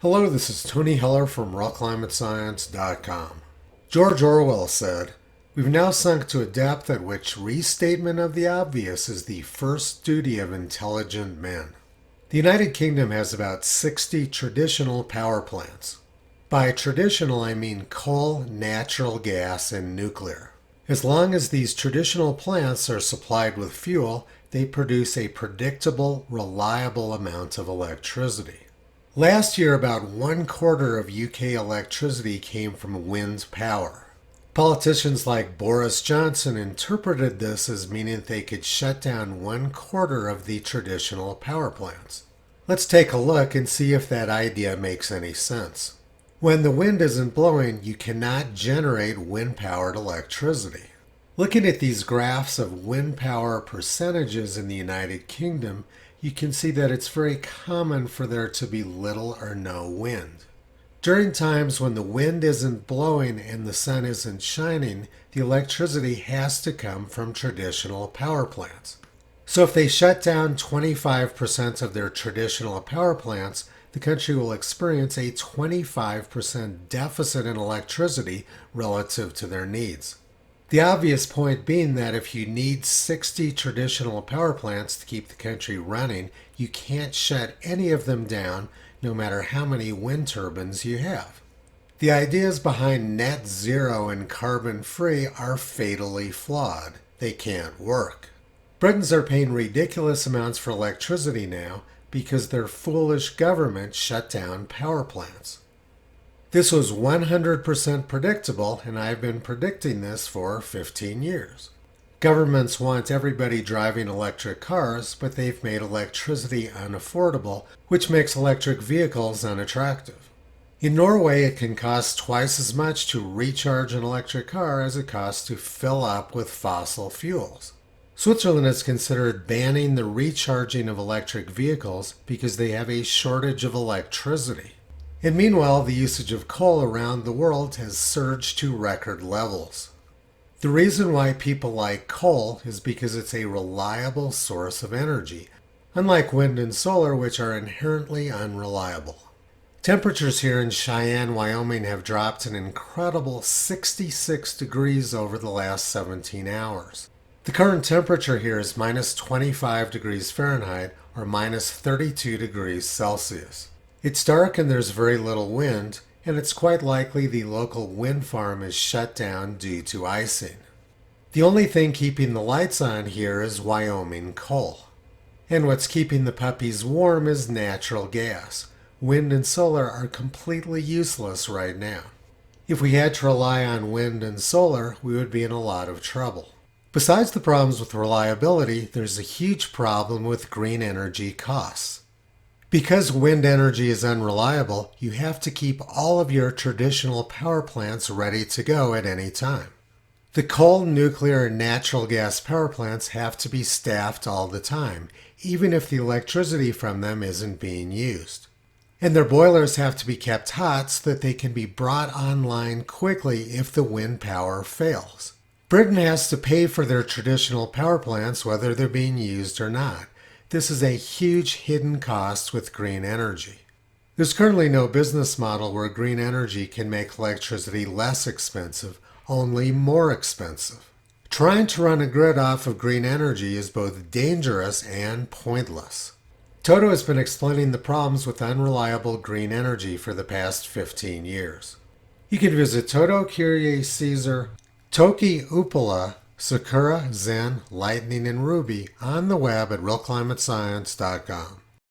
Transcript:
Hello, this is Tony Heller from restatement.com. George Orwell said, "We've now sunk to a depth at which restatement of the obvious is the first duty of intelligent men." The United Kingdom has about 60 traditional power plants. By traditional, I mean coal, natural gas, and nuclear. As long as these traditional plants are supplied with fuel, they produce a predictable, reliable amount of electricity. Last year, about 1/4 of UK electricity came from wind power. Politicians like Boris Johnson interpreted this as meaning they could shut down 1/4 of the traditional power plants. Let's take a look and see if that idea makes any sense. When the wind isn't blowing, you cannot generate wind-powered electricity. Looking at these graphs of wind power percentages in the United Kingdom, you can see that it's very common for there to be little or no wind. During times when the wind isn't blowing and the sun isn't shining, the electricity has to come from traditional power plants. So if they shut down 25% of their traditional power plants, the country will experience a 25% deficit in electricity relative to their needs. The obvious point being that if you need 60 traditional power plants to keep the country running, you can't shut any of them down, no matter how many wind turbines you have. The ideas behind net zero and carbon free are fatally flawed. They can't work. Britons are paying ridiculous amounts for electricity now because their foolish government shut down power plants. This was 100% predictable, and I've been predicting this for 15 years. Governments want everybody driving electric cars, but they've made electricity unaffordable, which makes electric vehicles unattractive. In Norway, it can cost twice as much to recharge an electric car as it costs to fill up with fossil fuels. Switzerland has considered banning the recharging of electric vehicles because they have a shortage of electricity. And meanwhile, the usage of coal around the world has surged to record levels. The reason why people like coal is because it's a reliable source of energy, unlike wind and solar, which are inherently unreliable. Temperatures here in Cheyenne, Wyoming have dropped an incredible 66 degrees over the last 17 hours. The current temperature here is minus 25 degrees Fahrenheit or minus 32 degrees Celsius. It's dark and there's very little wind, and it's quite likely the local wind farm is shut down due to icing. The only thing keeping the lights on here is Wyoming coal. And what's keeping the puppies warm is natural gas. Wind and solar are completely useless right now. If we had to rely on wind and solar, we would be in a lot of trouble. Besides the problems with reliability, there's a huge problem with green energy costs. Because wind energy is unreliable, you have to keep all of your traditional power plants ready to go at any time. The coal, nuclear, and natural gas power plants have to be staffed all the time, even if the electricity from them isn't being used. And their boilers have to be kept hot so that they can be brought online quickly if the wind power fails. Britain has to pay for their traditional power plants whether they're being used or not. This is a huge hidden cost with green energy. There's currently no business model where green energy can make electricity less expensive, only more expensive. Trying to run a grid off of green energy is both dangerous and pointless. Toto has been explaining the problems with unreliable green energy for the past 15 years. You can visit Toto, Kyrie, Caesar, Toki, Upala, Sakura, Zen, Lightning, and Ruby on the web at realclimatescience.com.